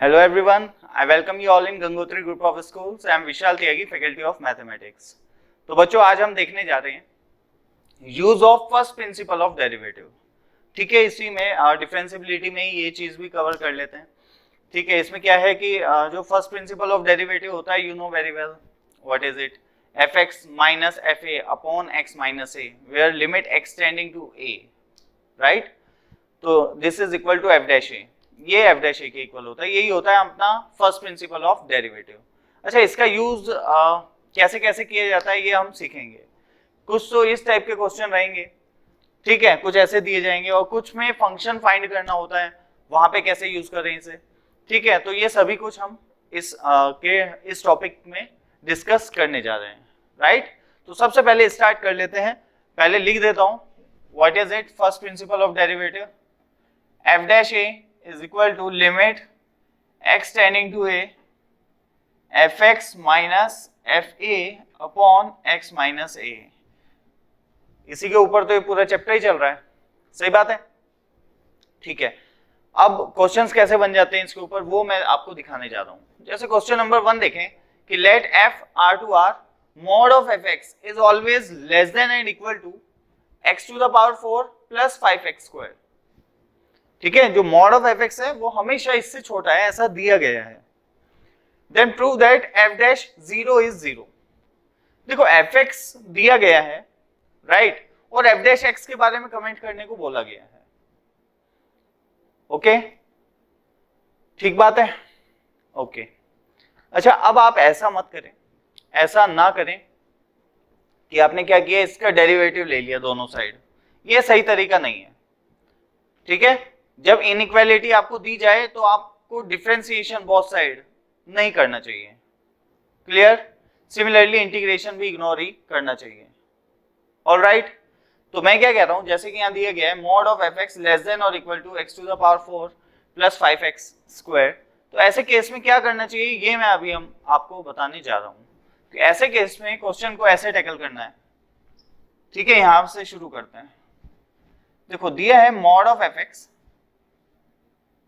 Hello everyone, I welcome you all in Gangotri Group of Schools. I am Vishal Tyagi, Faculty of Mathematics. तो बच्चों आज हम देखने जा रहे हैं use of first principle of derivative. ठीक है, इसी में डिफरेंशिएबिलिटी में ही ये चीज भी कवर कर लेते हैं। ठीक है, इसमें क्या है कि जो फर्स्ट प्रिंसिपल ऑफ डेरिवेटिव होता है, you know very well what is it, F x minus F A upon x minus A where limit x tending to A, right. तो this is equal to F dash A, ये F dash ए के equal होता है, यही होता है अपना first principle of derivative. अच्छा, इसका यूज कैसे कैसे किया जाता है ये हम सीखेंगे। कुछ तो इस टाइप के क्वेश्चन रहेंगे, ठीक है, कुछ ऐसे दिए जाएंगे, और कुछ में फंक्शन फाइंड करना होता है, वहां पे कैसे यूज करें इसे। ठीक है, तो ये सभी कुछ हम इस टॉपिक में डिस्कस करने जा रहे हैं, राइट। तो सबसे पहले स्टार्ट कर लेते हैं, पहले लिख देता हूं what is it, first principle of derivative, F dash A is equal to limit x tending to a fx minus fa upon x minus a। इसी के ऊपर तो ये पूरा चैप्टर ही चल रहा है, सही बात है। ठीक है, अब क्वेश्चंस कैसे बन जाते हैं इसके ऊपर वो मैं आपको दिखाने जा रहा हूं। जैसे क्वेश्चन नंबर 1 देखें कि late f r to r mod of fx is always less than and equal to x to the power 4 plus 5x square। ठीक है, जो मॉड ऑफ एफ एक्स है वो हमेशा इससे छोटा है, ऐसा दिया गया है। Then prove that f dash zero is zero. देखो एफ एक्स दिया गया है, राइट, और एफ डैश एक्स के बारे में कमेंट करने को बोला गया है। ओके, ठीक बात है, ओके। अच्छा, अब आप ऐसा मत करें, ऐसा ना करें कि आपने क्या किया, इसका डेरिवेटिव ले लिया दोनों साइड, ये सही तरीका नहीं है। ठीक है, जब इनइक्वालिटी आपको दी जाए तो आपको डिफरेंशिएशन बोथ साइड नहीं करना चाहिए, क्लियर। सिमिलरली इंटीग्रेशन भी इग्नोर ही करना चाहिए, ऑलराइट। तो मैं क्या कह रहा हूं, जैसे कि यहां दिया गया है mod of F X less than और equal to X to the power 4 plus 5x square, तो ऐसे केस में क्या करना चाहिए ये मैं अभी हम आपको बताने जा रहा हूं कि ऐसे केस में क्वेश्चन को ऐसे टैकल करना है। ठीक है, यहां से शुरू करते हैं। देखो दिया है mod of F x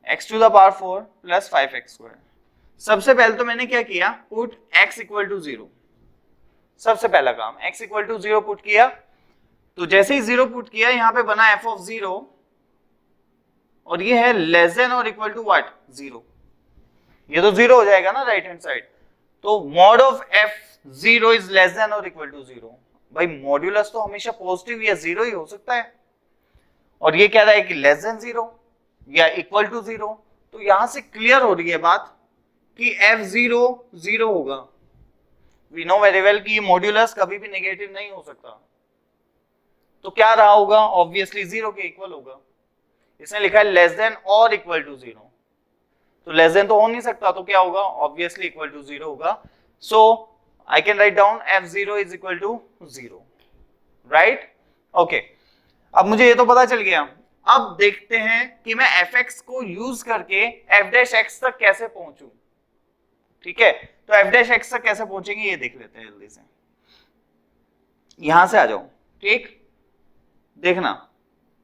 x to the power 4 plus 5x square। सबसे पहले तो मैंने क्या किया, पुट x इक्वल टू 0, सबसे पहला काम x इक्वल टू 0 पुट किया। तो जैसे ही 0 पुट किया यहाँ पे बना f ऑफ 0, और ये है लेस देन और इक्वल टू व्हाट 0, ये तो 0 हो जाएगा ना राइट हैंड साइड। तो mod of f0 is less than और इक्वल टू 0। भाई मॉड्यूलस तो हमेशा पॉजिटिव या 0 ही हो सकता है, और ये कह रहा है कि लेस देन 0 या इक्वल टू 0, तो यहां से क्लियर हो रही है बात कि f0 0 होगा। वी नो वेरी वेल कि मॉड्यूलस कभी भी नेगेटिव नहीं हो सकता, तो क्या रहा होगा, ऑब्वियसली 0 के इक्वल होगा। इसने लिखा है लेस देन और इक्वल टू 0, तो लेस देन तो हो नहीं सकता, तो क्या होगा, ऑब्वियसली इक्वल टू 0 होगा। So I can write down f0 is equal to 0, right. Okay, अब मुझे ये तो पता चल गया। अब देखते हैं कि मैं fx को यूज करके f डैश x तक कैसे पहुंचूं। ठीक है, तो f डैश x तक कैसे पहुंचेंगे ये देख लेते हैं जल्दी से। यहां से आ जाओ, ठीक, देखना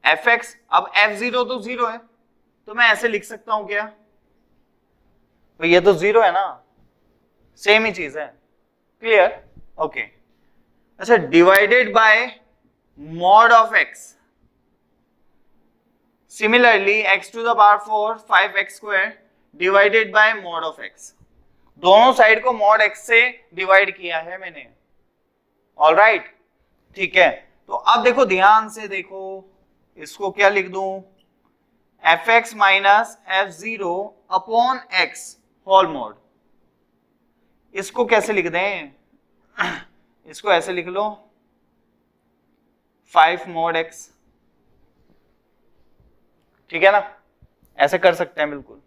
fx, अब f0 तो 0 है, तो मैं ऐसे लिख सकता हूं क्या, तो ये तो 0 है ना, सेम ही चीज है, क्लियर। ओके, अच्छा, divided by mod of x, Similarly, x to the power 4 5x square divided by mod of x, दोनों साइड को mod x से डिवाइड किया है मैंने, ऑल राइट। ठीक है, तो अब देखो ध्यान से देखो, इसको क्या लिख दूं, fx minus f0 upon x whole mod. इसको कैसे लिख दें, इसको ऐसे लिख लो 5 mod x, ठीक है ना, ऐसे कर सकते हैं, बिल्कुल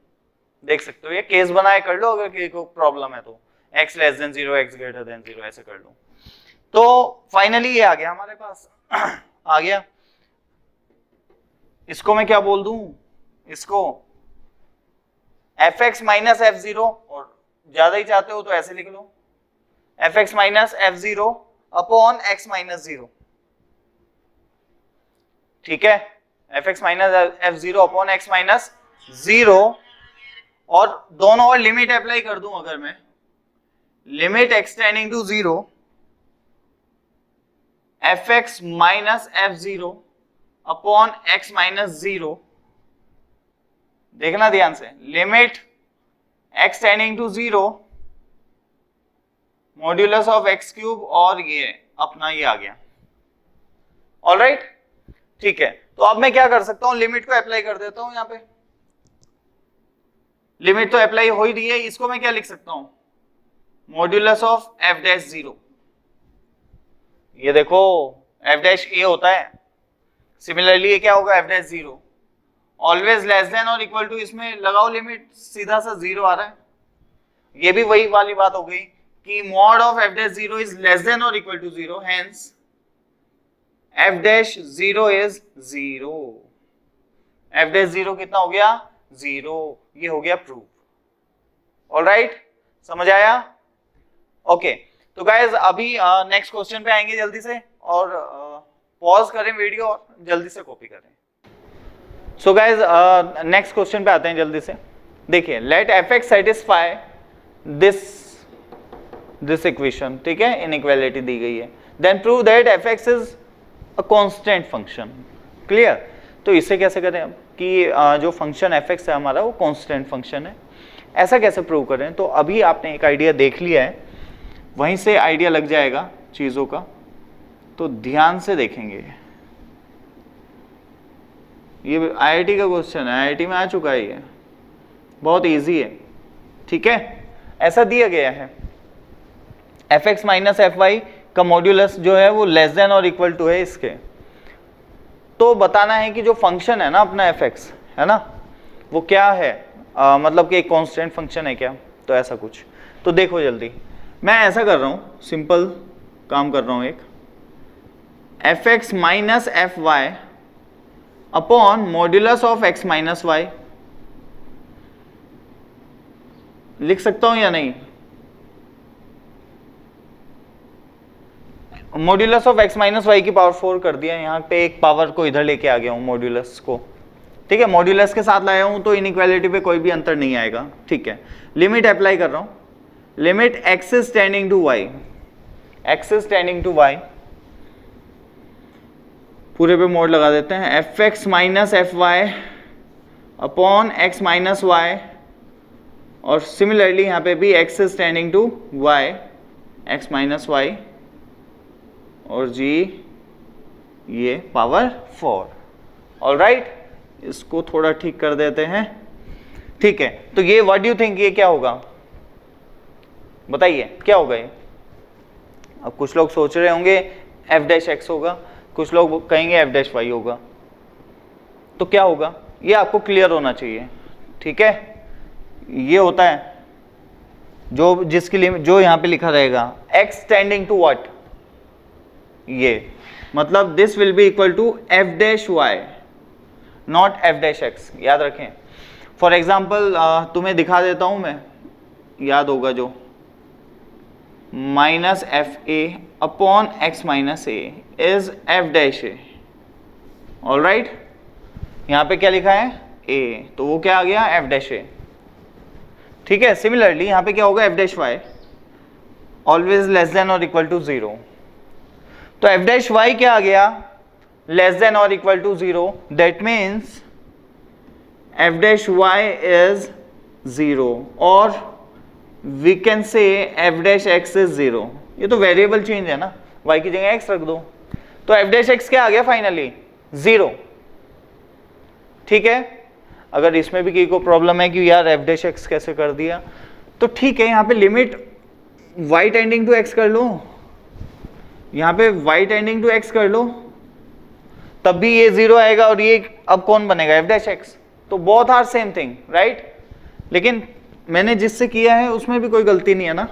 देख सकते हो, ये केस बनाए कर लो, अगर कोई प्रॉब्लम है तो x less than 0 x greater than 0 ऐसे कर लो। तो फाइनली ये आ गया हमारे पास आ गया। इसको मैं क्या बोल दूं, इसको fx माइनस f0, और ज्यादा ही चाहते हो तो ऐसे लिख लो fx minus f0 upon x minus 0। ठीक है, f x minus f zero upon x minus zero और दोनों और लिमिट अप्लाई कर दूं अगर मैं, limit x tending to 0 fx minus f0 upon x minus 0, देखना ध्यान से, limit x tending to 0 modulus of x cube, और ये अपना ये आ गया। ऑलराइट, ठीक है। तो अब मैं क्या कर सकता हूं, लिमिट को अप्लाई कर देता हूं। यहां पे लिमिट तो अप्लाई हो ही रही है, इसको मैं क्या लिख सकता हूं, मॉड्यूलस ऑफ f डैश 0। ये देखो f डैश a होता है, सिमिलरली ये क्या होगा f dash 0, always less than और इक्वल टू, इसमें लगाओ लिमिट, सीधा सा 0 आ रहा है। ये भी वही वाली बात हो गई कि mod of f dash 0 is less than और equal to 0, hence f dash 0 is 0। f dash 0 कितना हो गया, 0। ये हो गया प्रूफ। ऑलराइट, समझ आया? ओके, तो गाइज अभी नेक्स्ट क्वेश्चन पे आएंगे जल्दी से, और पॉज करें वीडियो और जल्दी से कॉपी करें। सो गाइज नेक्स्ट क्वेश्चन पे आते हैं जल्दी से। देखिए, let fx satisfy this equation, ठीक है, इनइक्वालिटी दी गई है, then prove that fx is a constant function. Clear? तो इसे कैसे करें अब कि जो फंक्शन fx है हमारा वो कांस्टेंट फंक्शन है, ऐसा कैसे प्रूव करें? तो अभी आपने एक आइडिया देख लिया है, वहीं से आइडिया लग जाएगा चीज़ों का, तो ध्यान से देखेंगे। ये IIT का क्वेश्चन है, IIT में आ चुका है, ये बहुत इजी है, ठीक है। ऐसा दिया गया है fx माइनस fy का मॉड्यूलस जो है वो लेस देन और इक्वल टू है इसके, तो बताना है कि जो फंक्शन है ना अपना fx है ना, वो क्या है, मतलब कि एक कांस्टेंट फंक्शन है क्या, तो ऐसा कुछ। तो देखो जल्दी, मैं ऐसा कर रहा हूँ, सिंपल काम कर रहा हूँ, एक fx minus fy upon modulus of x minus y, लिख सकता हूं या नहीं? Modulus of x minus y की पावर 4 कर दिया, यहाँ पे एक पावर को इधर लेके आ गया हूँ मॉड्यूलस को, ठीक है, मॉड्यूलस के साथ लाया हूँ तो इनइक्वालिटी पे कोई भी अंतर नहीं आएगा, ठीक है। लिमिट अप्लाई कर रहा हूँ, limit x is tending to y, x is tending to y, पूरे पे मोड लगा देते हैं, fx minus fy upon x minus y, और सिमिलरली यहाँ पे भी x is tending to y, x minus y, और g ये पावर 4। ऑलराइट, इसको थोड़ा ठीक कर देते हैं, ठीक है। तो ये व्हाट डू यू थिंक, ये क्या होगा, बताइए क्या होगा ये? अब कुछ लोग सोच रहे होंगे f डैश x होगा, कुछ लोग कहेंगे f डैश y होगा, तो क्या होगा ये आपको क्लियर होना चाहिए, ठीक है। ये होता है जो जिसके लिए जो यहाँ पे लिखा रहेगा x टेंडिंग टू व्हाट, ये मतलब this will be equal to f dash y not f dash x, याद रखें। फॉर एग्जाम्पल तुम्हें दिखा देता हूं मैं, याद होगा जो, minus F A upon x minus A is F dash A. Alright, यहां पे क्या लिखा है a, तो वो क्या आ गया f डैश ए, ठीक है। सिमिलरली यहां पे क्या होगा f dash y, always less than और इक्वल टू 0, तो f डैश y क्या आ गया, लेस देन और equal to 0, that means f dash y is 0, और we can say f dash x is 0। ये तो वेरिएबल चेंज है ना, y की जगह x रख दो, तो f डैश x क्या आ गया फाइनली 0, ठीक है। अगर इसमें भी किसी को प्रॉब्लम है कि यार f डैश x कैसे कर दिया, तो ठीक है, यहाँ पे limit y tending to x कर लो, यहाँ पे y टेंडिंग टू x कर लो, तब भी ये 0 आएगा, और ये अब कौन बनेगा f डैश x, तो both are same thing, right. लेकिन मैंने जिससे किया है उसमें भी कोई गलती नहीं है ना,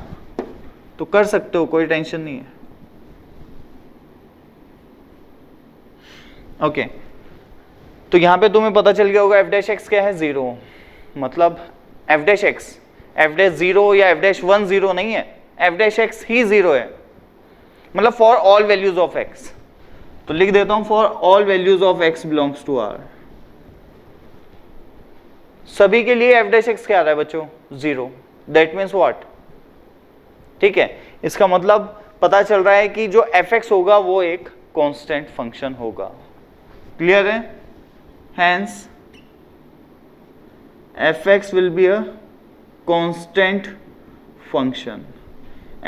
तो कर सकते हो, कोई टेंशन नहीं है, ओके। तो यहां पे तुम्हें पता चल गया होगा f डैश x क्या है 0, मतलब f dash x, f dash 0 या f डैश 1 0 नहीं है, f डैश x ही 0 है, मतलब for all values of x। तो लिख देता हूं for all values of x belongs to R, सभी के लिए f डैश एक्स क्या आ रहा है बच्चों? 0. That means what? ठीक है, इसका मतलब पता चल रहा है कि जो fx होगा वो एक कांस्टेंट फंक्शन होगा. क्लियर है? Hence fx will be a constant function.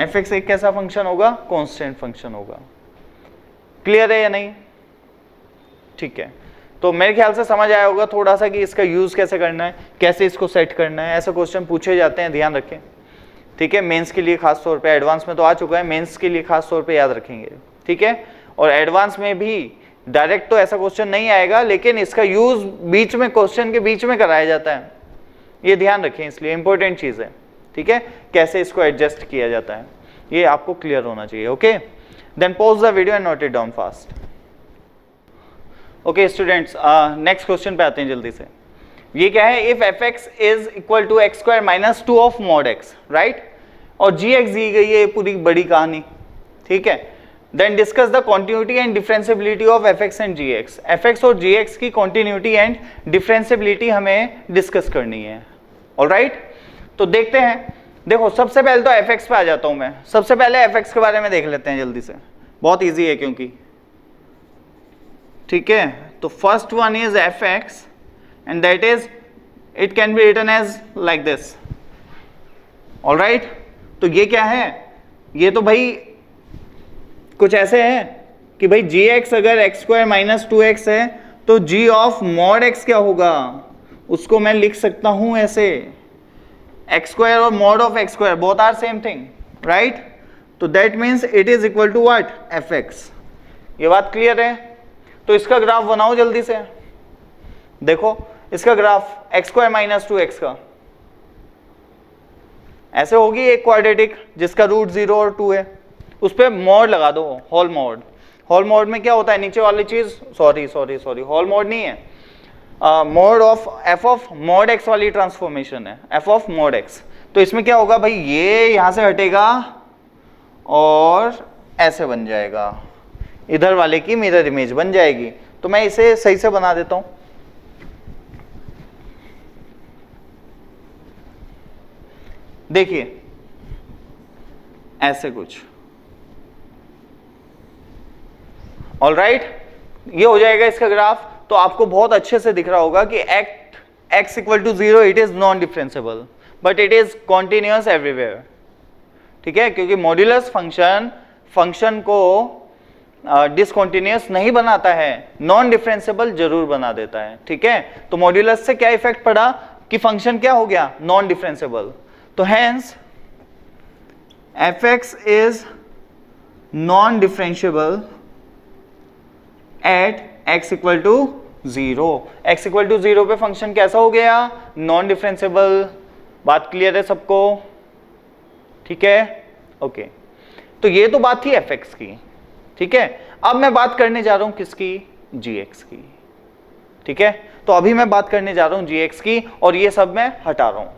fx एक कैसा फंक्शन होगा? कांस्टेंट फंक्शन होगा. क्लियर है या नहीं? ठीक है, तो मेरे ख्याल से समझ आया होगा थोड़ा सा कि इसका यूज कैसे करना है, कैसे इसको सेट करना है. ऐसे क्वेश्चन पूछे जाते हैं, ध्यान रखें. ठीक है, मेंस के लिए खास तौर पे, एडवांस में तो आ चुका है, मेंस के लिए खास तौर पे याद रखेंगे. ठीक है, और एडवांस में भी डायरेक्ट तो ऐसा क्वेश्चन नहीं आएगा, लेकिन इसका यूज बीच में, क्वेश्चन के बीच में कराया जाता है. ये ध्यान रखें, इसलिए इंपॉर्टेंट चीज है. ठीक है, कैसे इसको एडजस्ट किया जाता है ये आपको क्लियर होना चाहिए. Okay, then pause the video and note it down fast. Okay students, next question पे आते हैं जल्दी से. ये क्या है? If f x is equal to x square minus 2 of mod x, right, और जी एक्स दी गई है पूरी बड़ी कहानी. ठीक है, then discuss the continuity and differentiability of F x and g x. F x और जी एक्स की कॉन्टिन्यूटी एंड डिफरेंशियबिलिटी हमें डिस्कस करनी है. ऑलराइट, तो देखते हैं. देखो, सबसे पहले तो एफ एक्स पे आ जाता हूं मैं. सबसे पहले एफ एक्स के बारे में देख लेते हैं जल्दी से, बहुत ईजी है क्योंकि. ठीक है, तो first one is f x and that is, it can be written as like this. Alright, तो ये क्या है? ये तो भाई कुछ ऐसे है कि भाई जी एक्स अगर एक्स स्क्वायर माइनस 2x है तो जी ऑफ मॉड एक्स क्या होगा? उसको मैं लिख सकता हूं ऐसे, एक्स स्क्वायर और mod of X square both are same thing, right. तो that means it is equal to what? F X. ये बात क्लियर है? तो इसका ग्राफ बनाओ जल्दी से. देखो इसका graph x square minus 2x का ऐसे होगी एक क्वाड्रेटिक जिसका रूट 0 और 2 है. उस पर मॉड लगा दो, होल मॉड. होल मॉड में क्या होता है? नीचे वाली चीज, सॉरी होल मॉड नहीं है, mod of F of mod x वाली ट्रांसफॉर्मेशन है, एफ ऑफ मॉड एक्स. तो इसमें क्या होगा भाई? ये यहां से हटेगा और ऐसे बन जाएगा, इधर वाले की मिरर इमेज बन जाएगी. तो मैं इसे सही से बना देता हूं. देखिए ऐसे कुछ. ऑलराइट, ये हो जाएगा इसका ग्राफ. तो आपको बहुत अच्छे से दिख रहा होगा कि x equal to 0 it is non differentiable but it is continuous everywhere. ठीक है, क्योंकि मॉड्यूलस फंक्शन को डिसकॉन्टिन्यूअस नहीं बनाता है, नॉन डिफरेंशिएबल जरूर बना देता है. ठीक है, तो मॉड्यूलस से क्या इफेक्ट पड़ा कि फंक्शन क्या हो गया? Non differentiable. तो hence fx is non-differentiable at x equal to 0. x equal to 0 पे फंक्शन कैसा हो गया? Non differentiable. बात क्लियर है सबको? ठीक है, ओके. तो ये तो बात थी fx की. ठीक है, अब मैं बात करने जा रहा हूं किसकी? gx की. ठीक है, तो अभी मैं बात करने जा रहा हूं gx की और ये सब मैं हटा रहा हूं.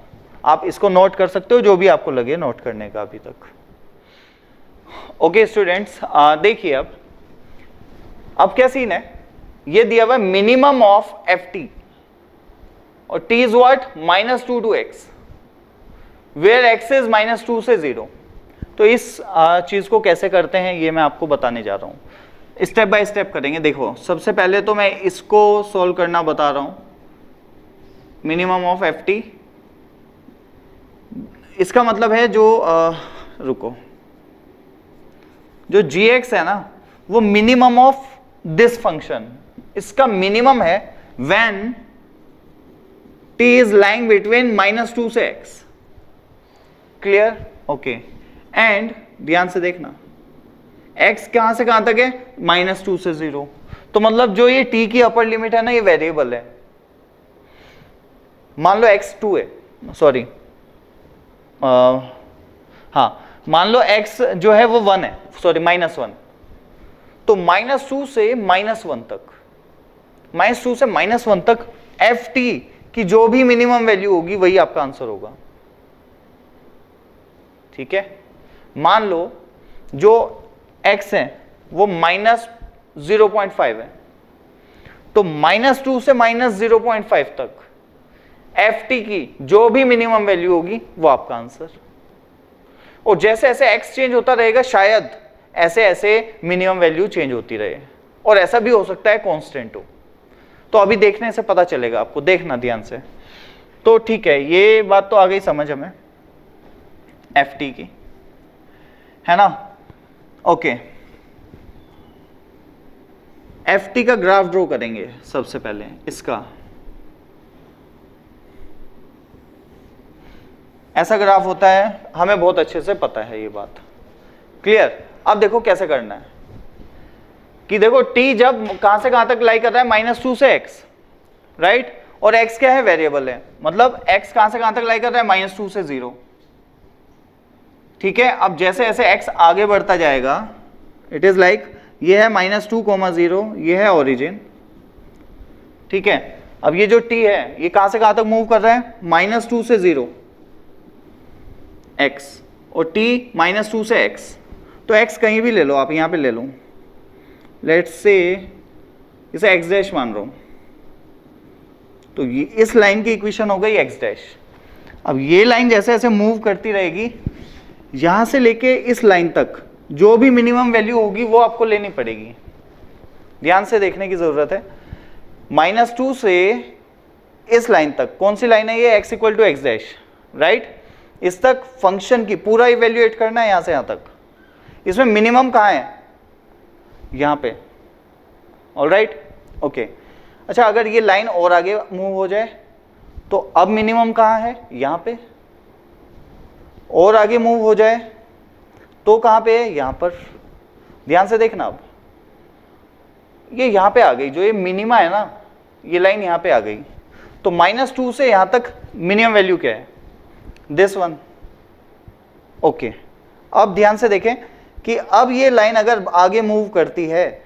आप इसको नोट कर सकते हो जो भी आपको लगे नोट करने का अभी तक. ओके स्टूडेंट्स, देखिए अब क्या सीन है? ये दिया हुआ मिनिमम ऑफ एफ टी और t is what? -2 to x, where x is -2 से 0. तो इस चीज को कैसे करते हैं ये मैं आपको बताने जा रहा हूं. स्टेप बाय स्टेप करेंगे. देखो सबसे पहले तो मैं इसको सॉल्व करना बता रहा हूं. मिनिमम ऑफ एफ टी, इसका मतलब है जो रुको, जो gx है ना वो मिनिमम ऑफ दिस फंक्शन, इसका मिनिमम है when t is lying between -2 से x. क्लियर? ओके. एंड ध्यान से देखना, x कहां से कहां तक है? -2 से 0. तो मतलब जो ये t की अपर लिमिट है ना, ये वेरिएबल है. मान लो x 2 है, सॉरी हाँ, मान लो x जो है वो 1 है, सॉरी -1. तो -2 से -1 तक, -2 से -1 तक एफ टी की जो भी मिनिमम वैल्यू होगी वही आपका आंसर होगा. ठीक है, मान लो जो x है वो -0.5 है, तो -2 से -0.5 तक एफ टी की जो भी मिनिमम वैल्यू होगी वो आपका आंसर। और जैसे जैसे एक्स चेंज होता रहेगा शायद ऐसे ऐसे मिनिमम वैल्यू चेंज होती रहे, और ऐसा भी हो सकता है कांस्टेंट हो। तो अभी देखने से पता चलेगा आपको, देखना ध्यान से। तो ठीक है, ये बात तो आ गई समझ हमें एफ टी की, है ना। ओके, एफ टी का ग्राफ ड्रॉ करेंगे सबसे पहले। इसका ऐसा ग्राफ होता है, हमें बहुत अच्छे से पता है ये बात, क्लियर। अब देखो कैसे करना है कि देखो t जब कहां से कहां तक लाई कर रहा है, -2 से x, राइट। और x क्या है, वेरिएबल है, मतलब x कहां से कहां तक लाई कर रहा है, -2 से 0, ठीक है। अब जैसे जैसे x आगे बढ़ता जाएगा, इट इज लाइक ये है -2, 0, ये है ओरिजिन, ठीक है। अब ये जो t है ये कहां से कहां तक मूव कर रहा है, -2 से 0 x, और t -2 से x। तो x कहीं भी ले लो आप, यहां पे ले लो, लेट्स से इसे x डैश मान रहा हूं, तो ये इस लाइन की इक्वेशन हो गई x डैश। अब ये लाइन जैसे जैसे मूव करती रहेगी, यहां से लेके इस लाइन तक जो भी मिनिमम वैल्यू होगी वो आपको लेनी पड़ेगी। ध्यान से देखने की जरूरत है। -2 से इस लाइन तक, कौन सी लाइन है ये, x equal to x dash, right. इस तक फंक्शन की पूरा इवेल्युएट करना है, यहां से यहां तक। इसमें मिनिमम कहां है, यहां पे, ऑलराइट, ओके। अच्छा, अगर ये लाइन और आगे मूव हो जाए तो अब मिनिमम कहां है, यहां पे, और आगे मूव हो जाए तो कहां पे है, यहां पर। ध्यान से देखना, अब ये यहां पे आ गई, जो ये मिनिमा है ना, ये लाइन यहां पे आ गई। तो -2 से यहां तक मिनिमम वैल्यू क्या है, दिस वन, ओके। अब ध्यान से देखें कि अब ये लाइन अगर आगे मूव करती है,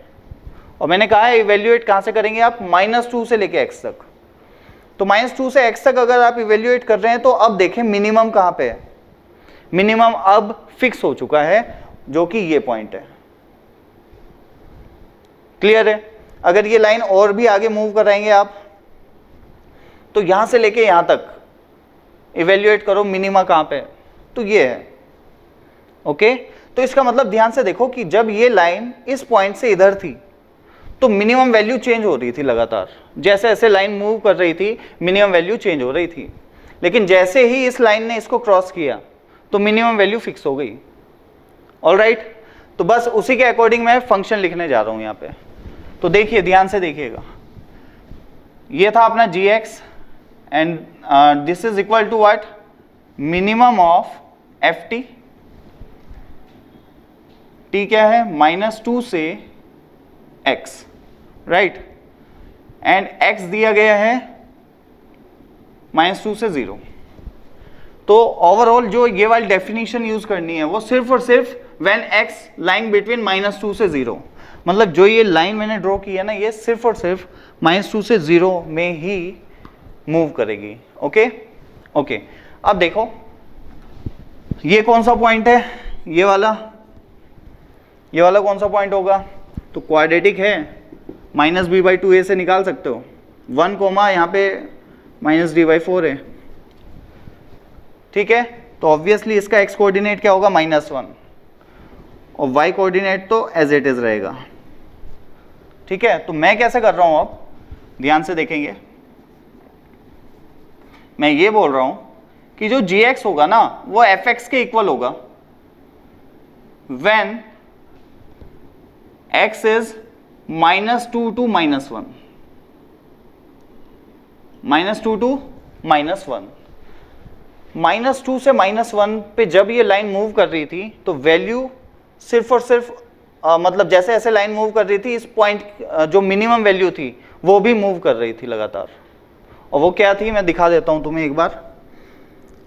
और मैंने कहा है इवेल्युएट कहां से करेंगे आप, -2 से लेके x तक। तो -2 से x तक अगर आप इवेल्युएट कर रहे हैं तो अब देखें मिनिमम कहां पे है। मिनिमम अब फिक्स हो चुका है, जो कि ये पॉइंट है, क्लियर है। अगर ये लाइन और भी आगे मूव कराएंगे आप, तो यहां से लेके यहां तक इवेल्युएट करो मिनिमा कहां पे, तो ये है, ओके। तो इसका मतलब ध्यान से देखो कि जब ये लाइन इस पॉइंट से इधर थी तो मिनिमम वैल्यू चेंज हो रही थी लगातार, जैसे जैसे लाइन मूव कर रही थी मिनिमम वैल्यू चेंज हो रही थी। लेकिन जैसे ही इस लाइन ने इसको क्रॉस किया तो मिनिमम वैल्यू फिक्स हो गई, ऑलराइट। तो बस उसी के अकॉर्डिंग मैं फंक्शन लिखने जा रहा हूं यहां पे। तो देखिए, ध्यान से देखिएगा, ये था अपना gx and this is equal to what, minimum of ft। t क्या है, -2 से x, राइट, एंड x दिया गया है -2 से 0। तो ओवरऑल जो ये वाली डेफिनेशन यूज करनी है वो सिर्फ और सिर्फ व्हेन x लाइंग बिटवीन -2 से 0, मतलब जो ये लाइन मैंने ड्रॉ की है ना, ये सिर्फ और सिर्फ -2 से 0 में ही मूव करेगी, ओके ओके। अब देखो ये कौन सा पॉइंट है, ये वाला कौन सा पॉइंट होगा, तो क्वाड्रेटिक है, -b/2a से निकाल सकते हो, 1 कोमा यहाँ पे -d/4 है, ठीक है। तो ऑब्वियसली इसका x कोऑर्डिनेट क्या होगा, -1, और y कोऑर्डिनेट तो एज इट इज रहेगा, ठीक है। तो मैं कैसे कर रहा हूं, अब ध्यान से देखेंगे, मैं ये बोल रहा हूं कि जो gx होगा ना वो fx के इक्वल होगा when x is -2 to -1, -2 to -1, -2 से -1 पे जब ये लाइन मूव कर रही थी तो वैल्यू सिर्फ और सिर्फ मतलब जैसे जैसे लाइन मूव कर रही थी इस पॉइंट जो मिनिमम वैल्यू थी वो भी मूव कर रही थी लगातार। और वो क्या थी, मैं दिखा देता हूं तुम्हें एक बार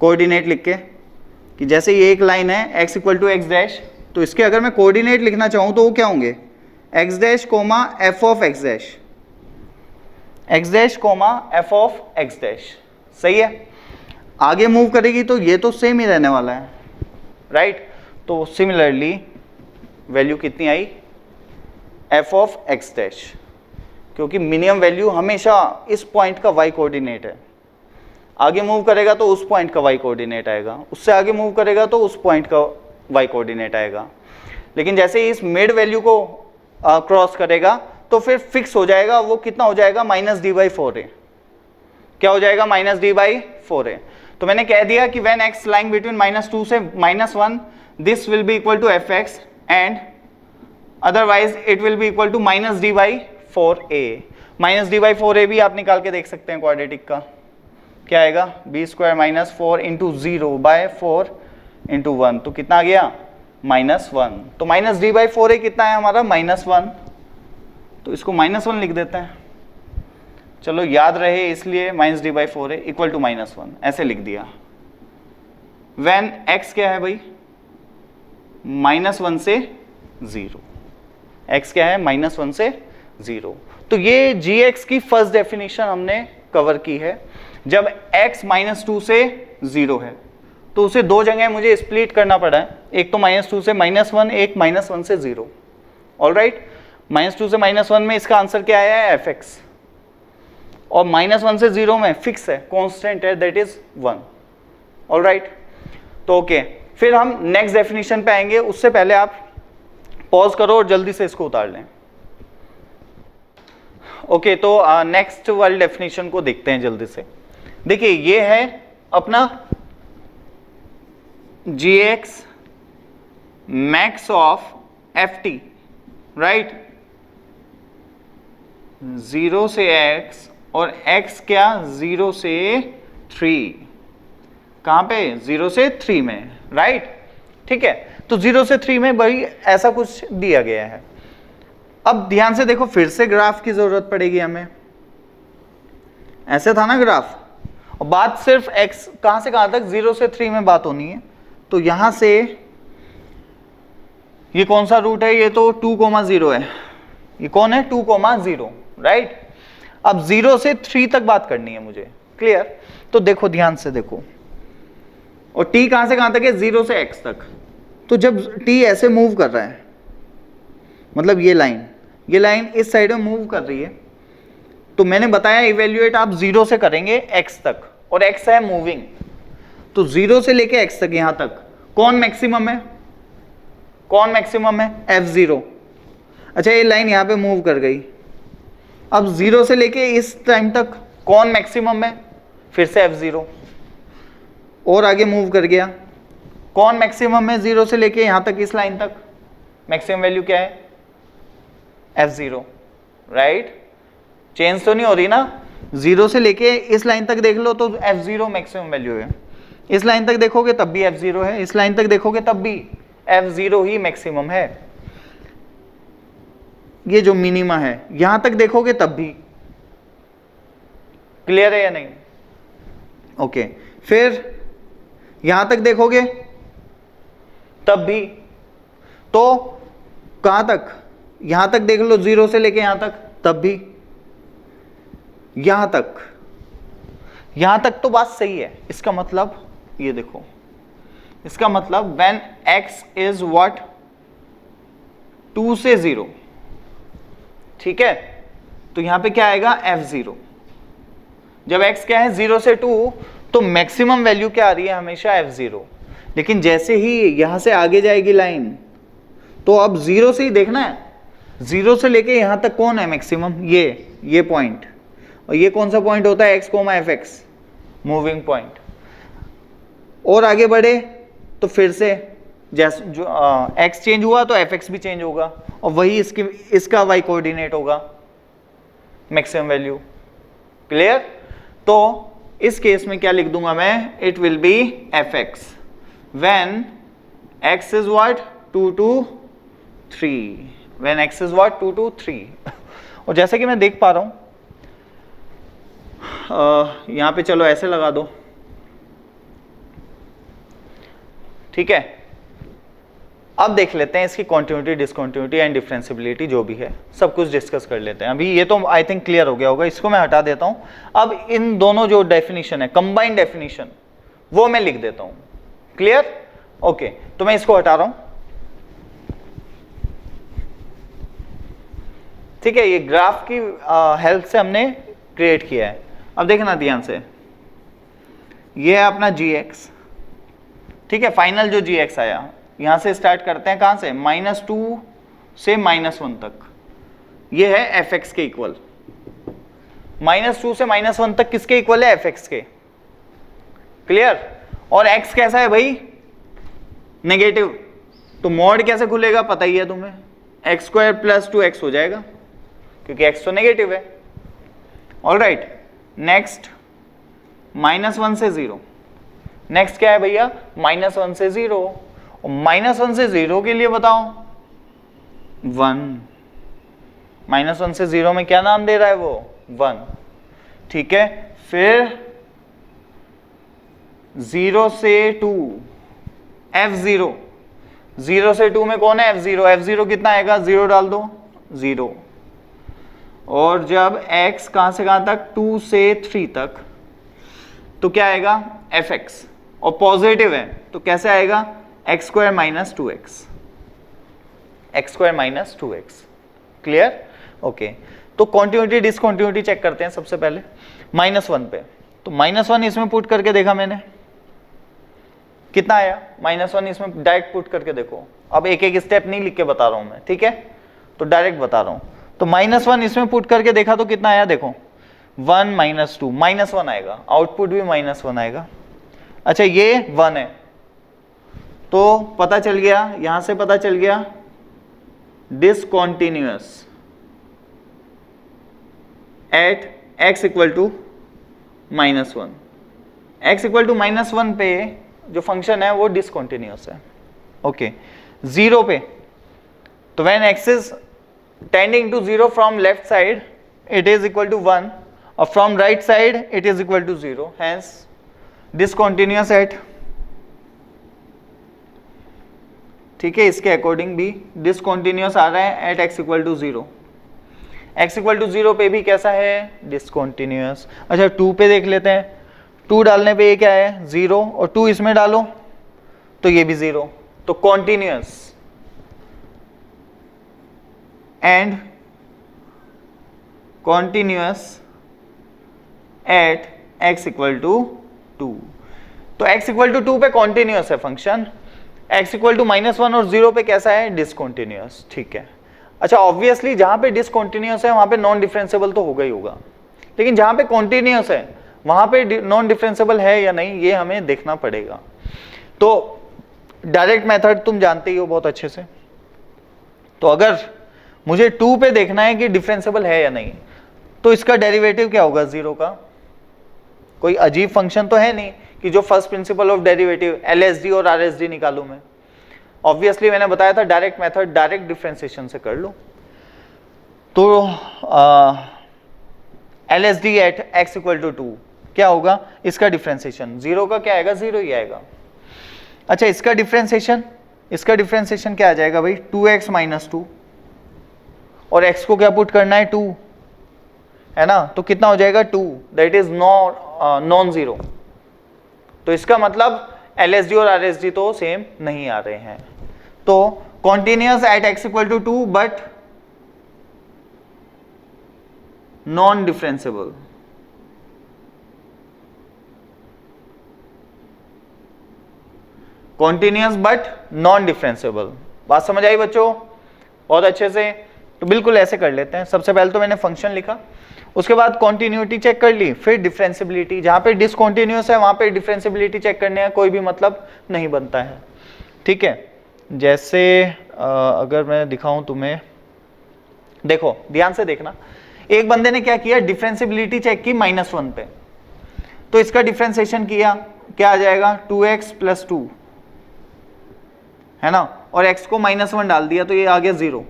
कोऑर्डिनेट लिख के, कि जैसे ये एक लाइन है x equal to x dash, तो इसके अगर मैं कोऑर्डिनेट लिखना चाहूं तो वो क्या होंगे, x dash coma F of x dash, x dash coma F of x dash, सही है। आगे मूव करेगी तो ये तो सेम ही रहने वाला है, राइट। तो सिमिलरली वैल्यू कितनी आई, एफ ऑफ एक्स डैश, क्योंकि मिनिमम वैल्यू हमेशा इस पॉइंट का y कोऑर्डिनेट है, आगे मूव करेगा तो उस पॉइंट का वाई कोऑर्डिनेट आएगा, उससे आगे मूव करेगा तो उस पॉइंट का वाई कोऑर्डिनेट आएगा। लेकिन जैसे ही इस मिड वैल्यू को क्रॉस करेगा तो फिर फिक्स हो जाएगा, वो कितना हो जाएगा -d/4a। क्या हो जाएगा -d/4a। तो मैंने कह दिया कि व्हेन x लाइंग बिटवीन -2 से -1 this will be equal to fx and otherwise it will be equal to -d/4a। -d/4a भी आप निकाल के देख सकते हैं क्वाड्रेटिक का, क्या आएगा b² - 4 × 0/4 × 1, तो कितना आ गया -1। तो -d/4a कितना है हमारा -1, तो इसको -1 लिख देते हैं, चलो याद रहे इसलिए -d/4a इक्वल टू -1 ऐसे लिख दिया। व्हेन x क्या है भाई -1 से 0, x क्या है -1 से 0। तो ये gx की फर्स्ट डेफिनेशन हमने कवर की है। जब x -2 से 0 है तो उसे दो जगह मुझे स्प्लिट करना पड़ा है, एक तो -2 से -1, एक -1 से 0। ऑलराइट, -2 से -1 में इसका आंसर क्या आया है fx, और -1 से 0 में फिक्स है, कांस्टेंट है, दैट इज 1। ऑलराइट, तो ओके, फिर हम नेक्स्ट डेफिनेशन पे आएंगे, उससे पहले आप पॉज करो और जल्दी से इसको उतार लें। ओके, तो नेक्स्ट वाली डेफिनेशन को देखते हैं जल्दी से। देखिए ये है अपना gx max of ft, right, 0 से x और x क्या 0 से 3, कहां पे 0 से 3 में, राइट, ठीक है। तो 0 से 3 में भाई ऐसा कुछ दिया गया है। अब ध्यान से देखो, फिर से ग्राफ की जरूरत पड़ेगी हमें, ऐसे था ना ग्राफ, और बात सिर्फ x कहां से कहां तक 0 से 3 में बात होनी है। तो यहां से ये कौन सा रूट है, ये तो 2,0 है, ये कौन है 2,0, राइट। अब 0 से 3 तक बात करनी है मुझे, क्लियर। तो देखो ध्यान से देखो, और t कहां से कहां तक है 0 से x तक। तो जब t ऐसे मूव कर रहा है, मतलब ये लाइन इस साइड में मूव कर रही है, तो मैंने बताया इवेल्युएट आप 0 से करेंगे x तक, और x है मूविंग, तो 0 से लेके x तक यहां तक कौन मैक्सिमम है, कौन मैक्सिमम है f0। अच्छा, ये लाइन यहां पे मूव कर गई, अब 0 से लेके इस टाइम तक कौन मैक्सिमम है, फिर से f0, और आगे मूव कर गया, कौन मैक्सिमम है 0 से लेके यहां तक इस लाइन तक, मैक्सिमम वैल्यू क्या है f0, राइट। चेंज तो नहीं हो रही ना, 0 से लेके इस लाइन तक देख लो तो f0 मैक्सिमम वैल्यू है, इस लाइन तक देखोगे तब भी f0 है, इस लाइन तक देखोगे तब भी f0 ही मैक्सिमम है, ये जो मिनिमा है यहां तक देखोगे तब भी। क्लियर है या नहीं? ओके, फिर यहां तक देखोगे तब भी, तो कहां तक, यहां तक देख लो 0 से लेके यहां तक तब भी, यहां तक तो बात सही है। इसका मतलब ये देखो, इसका मतलब व्हेन x इज व्हाट 2 से 0, ठीक है, तो यहां पे क्या आएगा f0। जब x क्या है 0 से 2, तो मैक्सिमम वैल्यू क्या आ रही है हमेशा f0। लेकिन जैसे ही यहां से आगे जाएगी लाइन, तो अब 0 से ही देखना है, 0 से लेके यहां तक कौन है मैक्सिमम, ये पॉइंट, और ये कौन सा पॉइंट होता है x, fx, मूविंग पॉइंट। और आगे बढ़े तो फिर से जैसे जो x चेंज हुआ तो fx भी चेंज होगा, और वही इसका y कोऑर्डिनेट होगा, मैक्सिमम वैल्यू। क्लियर? तो इस केस में क्या लिख दूंगा मैं, it will B fx when x is what 2 to 3, when x is what 2 to 3। और जैसे कि मैं देख पा रहा हूं, यहां पे चलो ऐसे लगा दो, ठीक है। अब देख लेते हैं इसकी कॉन्टिन्यूटी, डिसकॉन्टिन्यूटी एंड डिफरेंशियबिलिटी, जो भी है सब कुछ डिस्कस कर लेते हैं। अभी ये तो आई थिंक क्लियर हो गया होगा, इसको मैं हटा देता हूं। अब इन दोनों जो डेफिनेशन है, कंबाइंड डेफिनेशन, वो मैं लिख देता हूं। क्लियर? ओके, तो मैं इसको हटा रहा हूं, ठीक है। ये ग्राफ की हेल्प से हमने क्रिएट किया है। अब देखना ध्यान से, ये है अपना gx, ठीक है। फाइनल जो gx आया, यहां से स्टार्ट करते हैं कहां से, -2 से -1 तक, ये है fx के इक्वल। -2 से -1 तक किसके इक्वल है, fx के, क्लियर। और x कैसा है भाई, नेगेटिव, तो मॉड कैसे खुलेगा पता ही है तुम्हें, x² + 2x हो जाएगा, क्योंकि x तो नेगेटिव है। ऑलराइट, नेक्स्ट -1 से 0, नेक्स्ट क्या है भैया, -1 से 0, और -1 से 0 के लिए बताओ 1, -1 से 0 में क्या नाम दे रहा है वो, 1, ठीक है। फिर 0 से 2, f0, 0 से 2 में कौन है, f0, f0 कितना आएगा, 0 डाल दो, 0। और जब x कहां से कहां तक, 2 से 3 तक, तो क्या आएगा, fx, और पॉजिटिव है तो कैसे आएगा, x² - 2x, x² - 2x, clear, okay. तो कॉन्टिन्यूटी डिसकॉन्टिन्यूटी चेक करते हैं सबसे पहले -1 पे। तो -1 इसमें पुट करके देखा मैंने, कितना आया, -1 इसमें डायरेक्ट पुट करके देखो। अब एक एक स्टेप नहीं लिख के बता रहा हूं मैं, ठीक है, तो डायरेक्ट बता रहा हूं। तो -1 इसमें पुट करके देखा तो कितना आया, देखो 1 - 2, -1 आएगा, आउटपुट भी -1 आएगा। अच्छा ये 1 है, तो पता चल गया, यहां से पता चल गया डिसकॉन्टिन्यूअस एट x = -1, x = -1 पे जो फंक्शन है वो डिसकॉन्टिन्यूअस है, ओके। 0 पे, तो when x is tending to 0 from left side it is equal to 1, और from right side it is equal to 0, hence discontinuous at, ठीक है, इसके अकॉर्डिंग भी डिसकॉन्टिन्यूअस आ रहा है at x = 0, x = 0 पे भी कैसा है, डिसकॉन्टिन्यूअस। अच्छा 2 पे देख लेते हैं, 2 डालने पे ये क्या है, 0, और 2 इसमें डालो तो ये भी 0, तो continuous and continuous at x = 2, तो x = 2 पे कॉन्टिन्यूअस है फंक्शन, x = -1 और 0 पे कैसा है, डिसकॉन्टिन्यूअस, ठीक है। अच्छा ऑब्वियसली जहां पे डिसकॉन्टिन्यूअस है वहां पे नॉन डिफरेंशिएबल तो होगा ही होगा, लेकिन जहां पे कॉन्टिन्यूअस है वहां पे नॉन डिफरेंशिएबल है या नहीं ये हमें देखना पड़ेगा। तो डायरेक्ट मेथड तुम जानते ही हो बहुत अच्छे से, तो अगर मुझे 2 पे देखना है कि डिफरेंशिएबल है या नहीं, तो इसका डेरिवेटिव क्या होगा, 0 का। कोई अजीब फंक्शन तो है नहीं कि जो first principle of derivative LSD और RSD निकालूं मैं। ऑब्वियसली मैंने बताया था डायरेक्ट मेथड डायरेक्ट डिफरेंशिएशन से कर लो। तो LSD एट x = 2 क्या होगा, इसका डिफरेंशिएशन 0 का क्या आएगा, 0 ही आएगा। अच्छा इसका डिफरेंशिएशन क्या आ जाएगा भाई, 2x - 2, और x को क्या पुट करना है, 2 है ना, तो कितना हो जाएगा 2, दैट इज नॉन जीरो। तो इसका मतलब LSD और RSD तो सेम नहीं आ रहे हैं। तो continuous at x = 2 but non differentiable, continuous but non differentiable. बात समझ आई बच्चों, बहुत अच्छे से। तो बिल्कुल ऐसे कर लेते हैं, सबसे पहले तो मैंने फंक्शन लिखा, उसके बाद कॉन्टिन्यूटी चेक कर ली, फिर डिफरेंशिएबिलिटी। जहां पे डिसकॉन्टिन्यूअस है वहां पे डिफरेंशिएबिलिटी चेक करने का कोई भी मतलब नहीं बनता है, ठीक है। जैसे अगर मैं दिखाऊं तुम्हें, देखो ध्यान से देखना, एक बंदे ने क्या किया, डिफरेंशिएबिलिटी चेक की -1 पे, तो इसका डिफरेंशिएशन किया, क्या आ जाएगा 2x + 2 है ना, और x को -1 डाल दिया तो ये आ गया 0,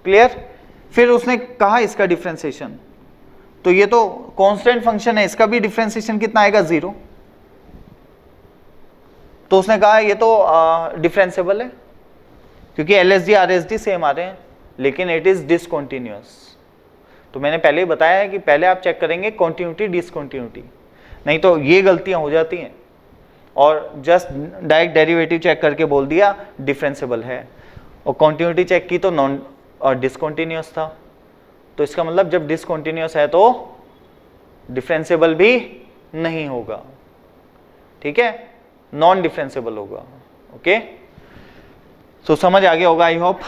क्लियर। फिर उसने कहा इसका डिफरेंशिएशन, तो ये तो कांस्टेंट फंक्शन है, इसका भी डिफरेंशिएशन कितना आएगा 0, तो उसने कहा ये तो डिफरेंशिएबल है क्योंकि LSD RSD सेम आ रहे हैं, लेकिन इट इज डिसकॉन्टिन्यूअस। तो मैंने पहले ही बताया है कि पहले आप चेक करेंगे कॉन्टिन्यूटी डिसकॉन्टिन्यूटी, नहीं तो ये गलतियां हो जाती हैं, और जस्ट डायरेक्ट डेरिवेटिव चेक करके बोल दिया डिफरेंशिएबल है, और कॉन्टिन्यूटी चेक की तो नॉन और डिसकॉन्टिन्यूअस था। तो इसका मतलब जब डिसकॉन्टिन्यूअस है तो डिफरेंशिएबल भी नहीं होगा, ठीक है, नॉन डिफरेंशिएबल होगा। ओके, सो समझ आ गया होगा आई होप,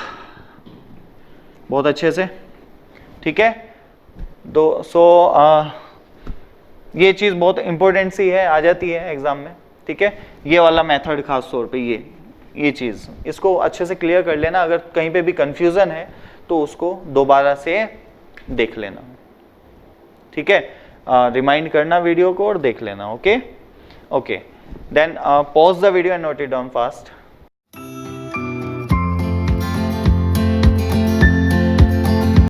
बहुत अच्छे से, ठीक है। ये चीज बहुत इंपॉर्टेंट सी है, आ जाती है एग्जाम में, ठीक है। ये वाला मेथड खास तौर पे ये चीज, इसको अच्छे से क्लियर कर लेना। अगर कहीं पे भी कंफ्यूजन है तो उसको दोबारा से देख लेना, ठीक है। रिमाइंड करना वीडियो को और देख लेना। Okay okay, then pause the video and note it down fast.